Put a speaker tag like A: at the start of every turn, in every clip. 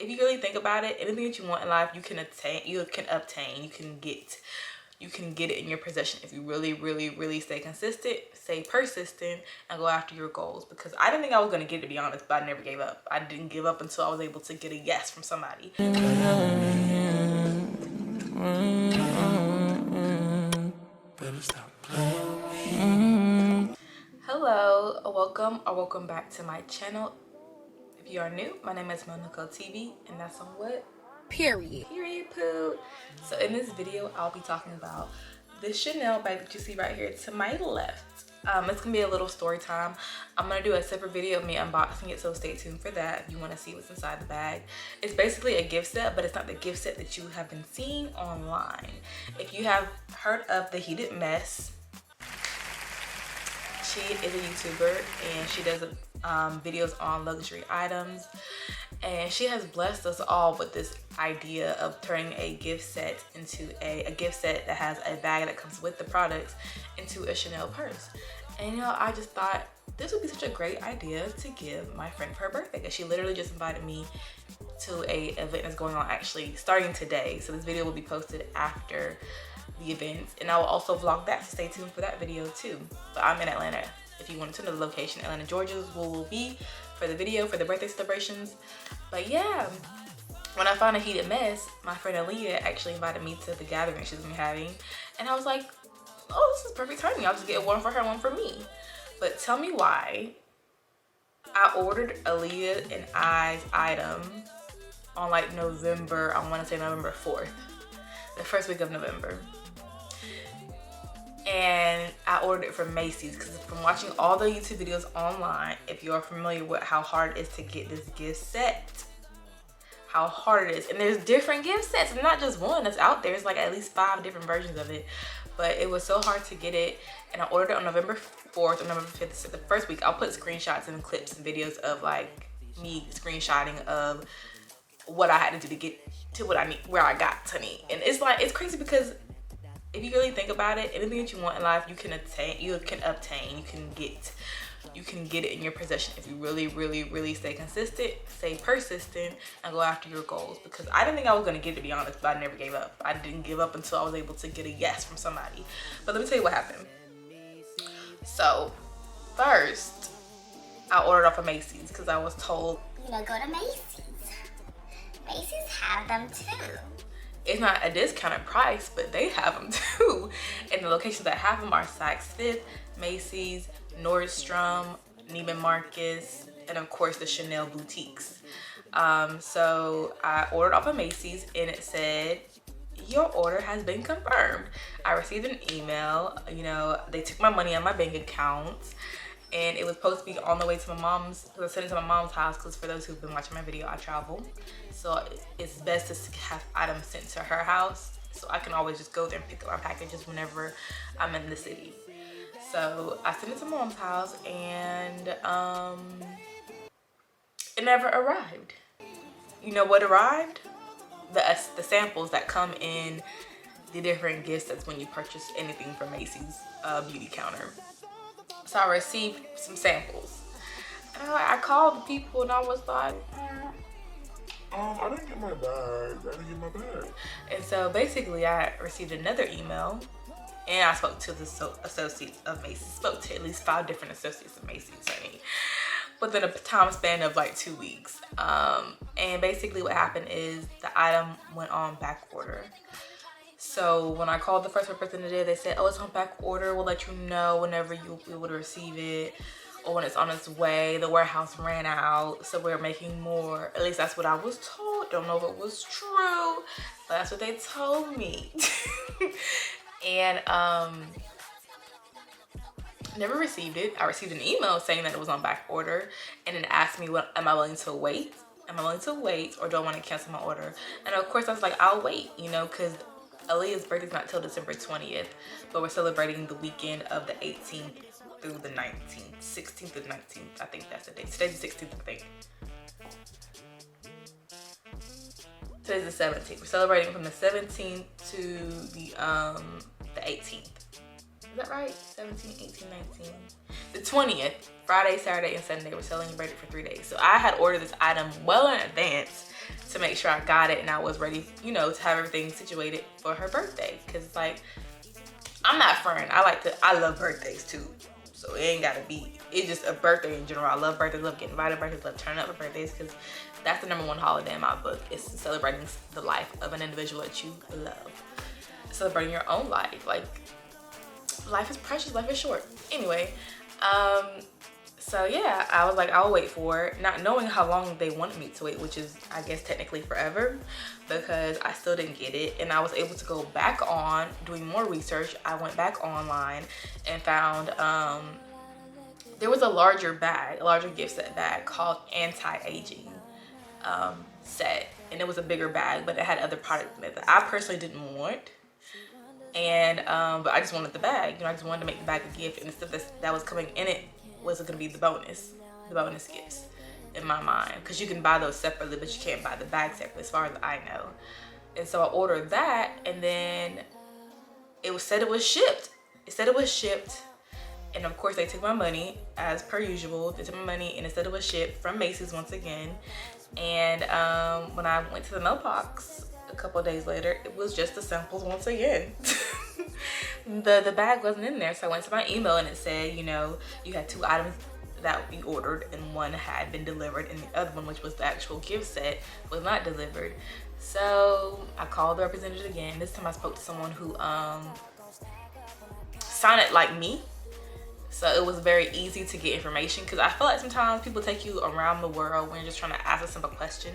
A: if you really think about it, anything that you want in life, you can obtain, you can get it in your possession if you really stay consistent, stay persistent, and go after your goals. Because I didn't think I was going to get it, to be honest, but I never gave up. I didn't give up until I was able to get a yes from somebody. Hello, welcome back to my channel. If you are new, my name is Simone Nicole TV, and that's on what? Period poo. So in this video, I'll be talking about this Chanel bag that you see right here to my left. It's gonna be a little story time. I'm gonna do a separate video of me unboxing it, so stay tuned for that if you want to see what's inside the bag. It's basically a gift set, but it's not the gift set that you have been seeing online. If you have heard of the Heated Mess, she is a YouTuber and she does videos on luxury items, and she has blessed us all with this idea of turning a gift set into a gift set that has a bag that comes with the products into a Chanel purse. And you know, I just thought this would be such a great idea to give my friend for her birthday, because she literally just invited me to a event that's going on actually starting today. So this video will be posted after the events, and I will also vlog that, so stay tuned for that video too. But I'm in Atlanta. If you wanted to know the location, Atlanta, Georgia is where we'll be for the video for the birthday celebrations. But yeah, when I found a Heated Mess, my friend Aaliyah actually invited me to the gathering she's been having, and I was like, oh, this is perfect timing. I'll just get one for her, one for me. But tell me why I ordered Aaliyah and I's item on like November, I want to say November 4th, the first week of November. And I ordered it from Macy's, because from watching all the YouTube videos online, if you're familiar with how hard it is to get this gift set, how hard it is. And there's different gift sets, and not just one that's out there. It's like at least 5 different versions of it. But it was so hard to get it, and I ordered it on November 4th or November 5th, so the first week. I'll put screenshots and clips and videos of like me screenshotting of what I had to do to get to what I need, where I got to need. And it's like, it's crazy, because if you really think about it, anything that you want in life, you can obtain, you can get it in your possession if you really stay consistent, stay persistent, and go after your goals. Because I didn't think I was going to get it, to be honest, but I never gave up. I didn't give up until I was able to get a yes from somebody. But let me tell you what happened. So first, I ordered off of Macy's, because I was told,
B: you know, go to Macy's. Macy's have them too.
A: It's not a discounted price, but they have them too. And the locations that have them are Saks Fifth, Macy's, Nordstrom, Neiman Marcus, and of course the Chanel boutiques. So I ordered off of Macy's, and it said, your order has been confirmed. I received an email, you know, they took my money on my bank account, and it was supposed to be on the way to my mom's, because I sent it to my mom's house, because for those who've been watching my video, I travel. So it's best to have items sent to her house, so I can always just go there and pick up my packages whenever I'm in the city. So I sent it to my mom's house, and it never arrived. You know what arrived? The samples that come in the different gift sets when you purchase anything from Macy's beauty counter. So I received some samples, and I called the people, and I was like,
C: I didn't get my bag.
A: And so basically I received another email, and I spoke to the associates of Macy's. Spoke to at least 5 different associates of Macy's, honey, within a time span of like 2 weeks. And basically what happened is the item went on back order. So when I called the first representative, they said, oh, it's on back order. We'll let you know whenever you'll be able to receive it, or when it's on its way. The warehouse ran out, so we're making more. At least that's what I was told. Don't know if it was true, but that's what they told me. And never received it. I received an email saying that it was on back order, and it asked me, what am I willing to wait? Am I willing to wait, or do I want to cancel my order? And of course I was like, I'll wait, you know, because Aaliyah's birthday's not till December 20th, but we're celebrating the weekend of the 18th through the 19th, 16th to 19th. I think that's the date. Today's the 16th, I think. Today's the 17th. We're celebrating from the 17th to the 18th. Is that right? 17, 18, 19. The 20th, Friday, Saturday, and Sunday. We're celebrating for 3 days. So I had ordered this item well in advance to to make sure I got it and I was ready, you know, to have everything situated for her birthday. Cause like, I'm that friend. I love birthdays too. So it ain't gotta be, it's just a birthday in general. I love birthdays, love getting invited to birthdays, love turning up for birthdays, because that's the #1 holiday in my book. Is celebrating the life of an individual that you love. Celebrating your own life. Like, life is precious, life is short. Anyway, so yeah, I was like, I'll wait for it, not knowing how long they wanted me to wait, which is, I guess, technically forever, because I still didn't get it. And I was able to go back on doing more research. I went back online and found there was a larger gift set bag called anti-aging set, and it was a bigger bag, but it had other products in it that I personally didn't want. And but I just wanted the bag, you know, I just wanted to make the bag a gift, and the stuff that was coming in it was gonna be the bonus gifts in my mind, because you can buy those separately, but you can't buy the bag separately, as far as I know. And so I ordered that, and then it said it was shipped. And of course they took my money, as per usual. They took my money, and it said it was shipped from Macy's once again. And when I went to the mailbox a couple of days later, it was just the samples once again. The bag wasn't in there. So I went to my email, and it said, you know, you had 2 items that you ordered, and one had been delivered, and the other one, which was the actual gift set, was not delivered. So I called the representative again. This time I spoke to someone who sounded like me. So it was very easy to get information, because I feel like sometimes people take you around the world when you're just trying to ask a simple question.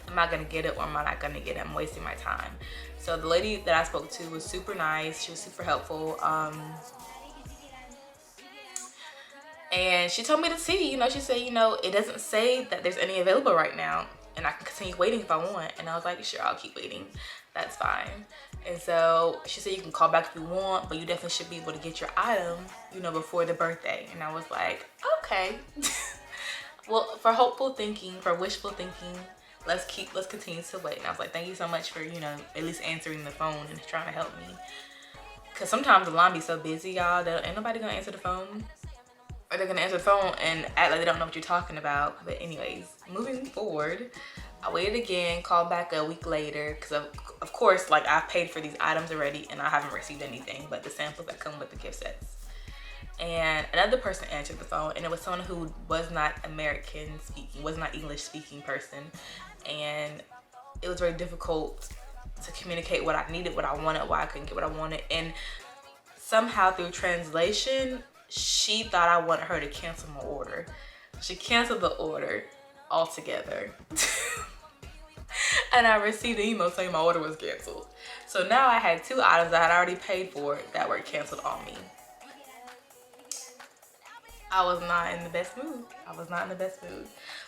A: Am I gonna get it, or am I not gonna get it? I'm wasting my time. So the lady that I spoke to was super nice. She was super helpful. And she told me to see, you know, she said, you know, it doesn't say that there's any available right now, and I can continue waiting if I want. And I was like, sure, I'll keep waiting. That's fine. And so she said, you can call back if you want, but you definitely should be able to get your item, you know, before the birthday. And I was like, okay. Well, for hopeful thinking, for wishful thinking, let's continue to wait. And I was like, thank you so much for, you know, at least answering the phone and trying to help me. Because sometimes the line be so busy, y'all, that ain't nobody gonna answer the phone. Or they're gonna answer the phone and act like they don't know what you're talking about. But anyways, moving forward, I waited again, called back a week later, because of course, like, I've paid for these items already, and I haven't received anything but the samples that come with the gift sets. And another person answered the phone, and it was someone who was not American speaking, was not English speaking person. And it was very difficult to communicate what I needed, what I wanted, why I couldn't get what I wanted. And somehow through translation, she thought I wanted her to cancel my order. She canceled the order altogether. And I received an email saying my order was canceled. So now I had 2 items that I had already paid for that were canceled on me. I was not in the best mood.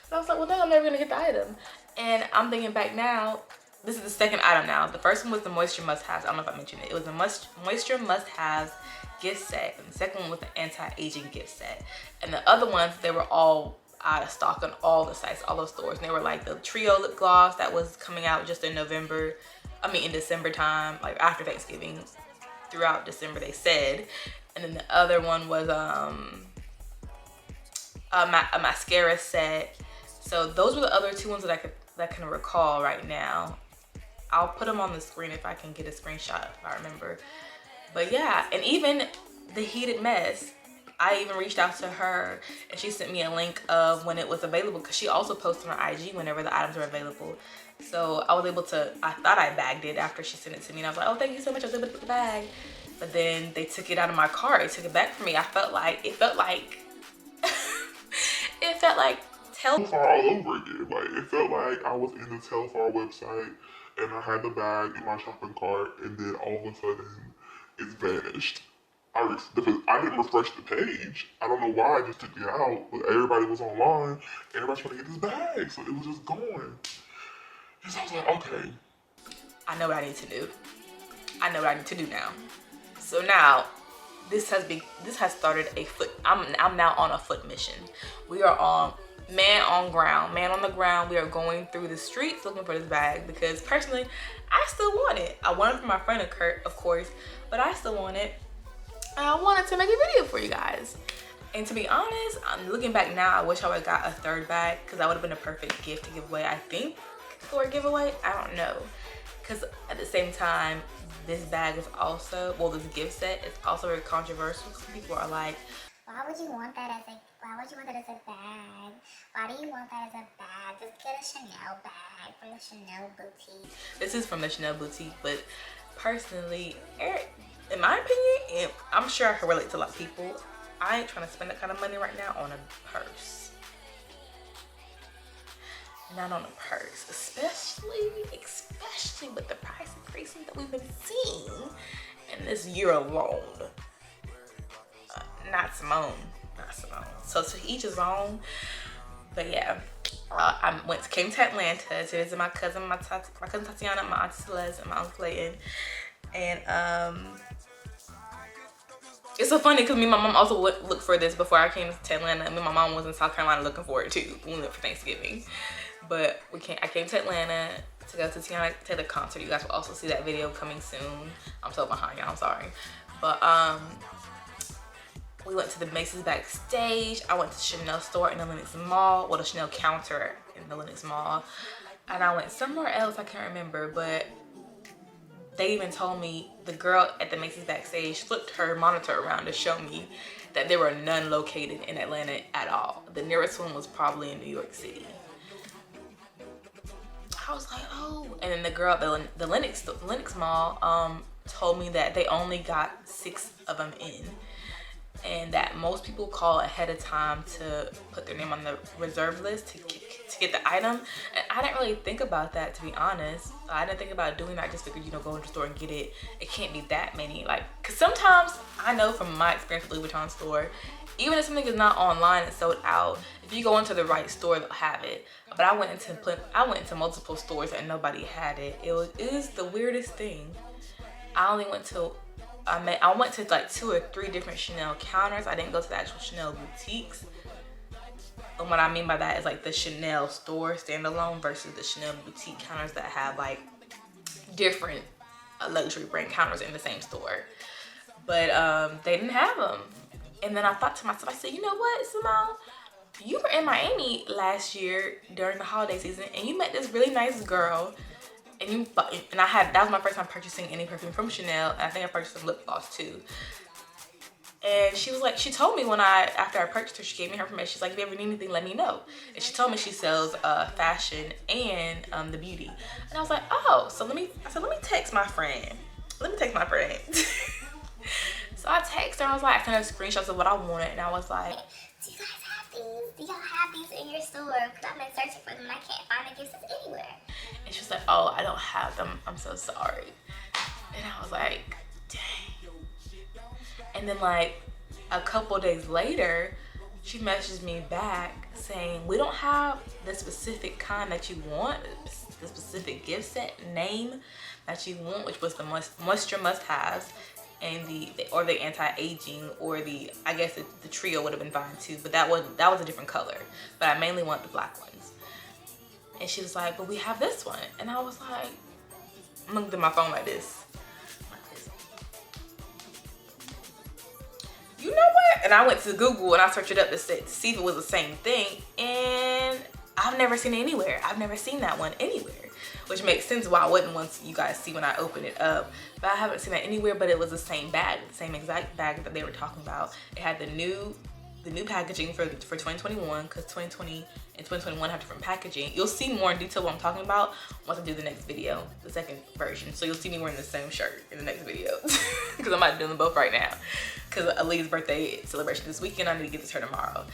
A: So I was like, well, then I'm never gonna get the item. And I'm thinking back now, this is the second item now. The first one was the Moisture Must-Haves. I don't know if I mentioned it. It was the Moisture Must-Haves gift set. And the second one was the Anti-Aging gift set. And the other ones, they were all out of stock on all the sites, all those stores. And they were like the Trio lip gloss that was coming out just in December time, like after Thanksgiving, throughout December, they said. And then the other one was a mascara set. So those were the other 2 ones that I can recall right now. I'll put them on the screen if I can get a screenshot, if I remember. But yeah, and even the Heated Mess, I even reached out to her, and she sent me a link of when it was available, because she also posted on IG whenever the items were available. So I was able to, I thought I bagged it after she sent it to me, and I was like, oh, thank you so much, I was able to put the bag. But then they took it out of my cart, they took it back from me. It felt like
C: Telfar all over again. Like, it felt like I was in the Telfar website, and I had the bag in my shopping cart, and then all of a sudden, it's vanished. I didn't refresh the page. I don't know why I just took it out, but everybody was online. Everybody's trying to get this bag, so it was just gone. And so I was like, okay.
A: I know what I need to do. I know what I need to do now. So now, this has started a foot. I'm now on a foot mission. We are on man on the ground. We are going through the streets looking for this bag, because personally, I still want it. I want it for my friend of course, but I still want it. And I wanted to make a video for you guys. And to be honest, I'm looking back now, I wish I would have got a 3rd bag, because that would have been a perfect gift to give away, I think. for a giveaway? I don't know. Because at the same time, this bag is also, well, this gift set is also very controversial. People are like,
B: why would you want that as a bag? Why do you want that as a bag? Just get a Chanel bag from the Chanel boutique.
A: This is from the Chanel boutique, but personally, in my opinion, and I'm sure I can relate to a lot of people, I ain't trying to spend that kind of money right now on a purse. Not on a purse, especially with the price increases that we've been seeing in this year alone. Not Simone. So to each his own. But yeah, I came to Atlanta to visit my cousin Tatiana, my auntie Celeste, and my uncle Clayton. And it's so funny because me and my mom also looked for this before I came to Atlanta. And me and my mom was in South Carolina looking for it too. We went for Thanksgiving. But I came to Atlanta to go to Tiana Taylor concert. You guys will also see that video coming soon. I'm so behind y'all, I'm sorry. But we went to the Macy's backstage. I went to the Chanel store in the Lenox Mall. Well, the Chanel counter in the Lenox Mall. And I went somewhere else, I can't remember, but they even told me, the girl at the Macy's backstage flipped her monitor around to show me that there were none located in Atlanta at all. The nearest one was probably in New York City. I was like, oh. And then the girl at the Lenox Mall told me that they only got 6 of them in. And that most people call ahead of time to put their name on the reserve list to get the item. And I didn't really think about that, to be honest. I didn't think about doing that. I just figured, you know, go into the store and get it. It can't be that many. Like, because sometimes I know from my experience with Louis Vuitton store, even if something is not online and sold out, if you go into the right store, they'll have it. But I went into multiple stores and nobody had it. It was the weirdest thing. I went to like 2 or 3 different Chanel counters. I didn't go to the actual Chanel boutiques. And what I mean by that is like the Chanel store standalone versus the Chanel boutique counters that have like different luxury brand counters in the same store. But they didn't have them. And then I thought to myself, I said, you know what, Simone? You were in Miami last year during the holiday season and you met this really nice girl. And that was my first time purchasing any perfume from Chanel. And I think I purchased some lip gloss too. And she was like, she told me after I purchased her, she gave me her information. She's like, if you ever need anything, let me know. And she told me she sells fashion and the beauty. And I was like, oh, so let me text my friend. So I texted her, I was like, I sent her screenshots of what I wanted. And I was like,
B: do you guys have these? Do y'all have these in your store? Because I've been searching for them and I can't find the gifts anywhere.
A: And she was like, oh, I don't have them. I'm so sorry. And I was like, dang. And then like a couple days later, she messaged me back saying, we don't have the specific kind that you want, the specific gift set name that you want, which was the moisture must-haves. And the anti-aging, or I guess the trio would have been fine too, but that was a different color. But I mainly want the black ones. And she was like, but we have this one. And I was like, I'm looking at my phone like this. You know what? And I went to Google and I searched it up to see if it was the same thing. And I've never seen it anywhere. I've never seen that one anywhere. Which makes sense why I wouldn't want you guys see when I open it up. But I haven't seen that anywhere, but it was the same bag, the same exact bag that they were talking about. It had the new packaging for 2021, because 2020 and 2021 have different packaging. You'll see more in detail what I'm talking about once I do the next video, the second version. So you'll see me wearing the same shirt in the next video, because I'm not doing them both right now. Because Aaliyah's birthday celebration this weekend, I need to get this her tomorrow.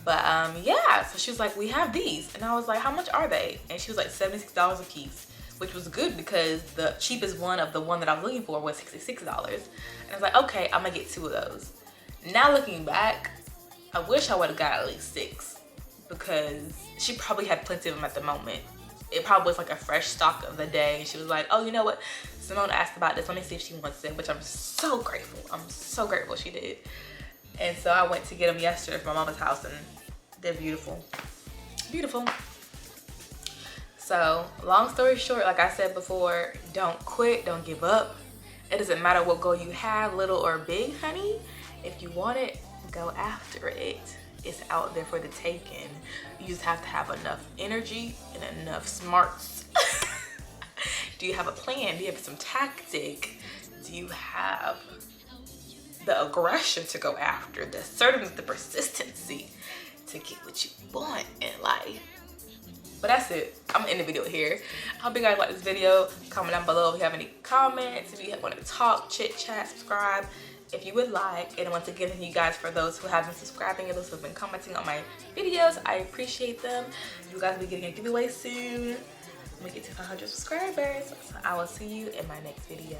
A: But yeah, so she was like, we have these. And I was like, how much are they? And she was like, $76 a piece, which was good because the cheapest one of the one that I was looking for was $66. And I was like, okay, I'm gonna get 2 of those. Now looking back, I wish I would have got at least 6, because she probably had plenty of them at the moment. It probably was like a fresh stock of the day. And she was like, oh, you know what? Simone asked about this. Let me see if she wants it, which I'm so grateful. I'm so grateful she did. And so I went to get them yesterday from my mama's house, and they're beautiful. Beautiful. So long story short, like I said before, don't quit, don't give up. It doesn't matter what goal you have, little or big, honey. If you want it, go after it. is out there for the taking. You just have to have enough energy and enough smarts. Do you have a plan? Do you have some tactic? Do you have the aggression to go after, the assertiveness, the persistency to get what you want in life? But that's it. I'm gonna end the video here. I hope you guys like this video. Comment down below if you have any comments, if you want to talk, chit chat, subscribe if you would like. And once again, thank you guys for those who have been subscribing and those who have been commenting on my videos. I appreciate them. You guys will be getting a giveaway soon. Let me get to 500 subscribers. So I will see you in my next video.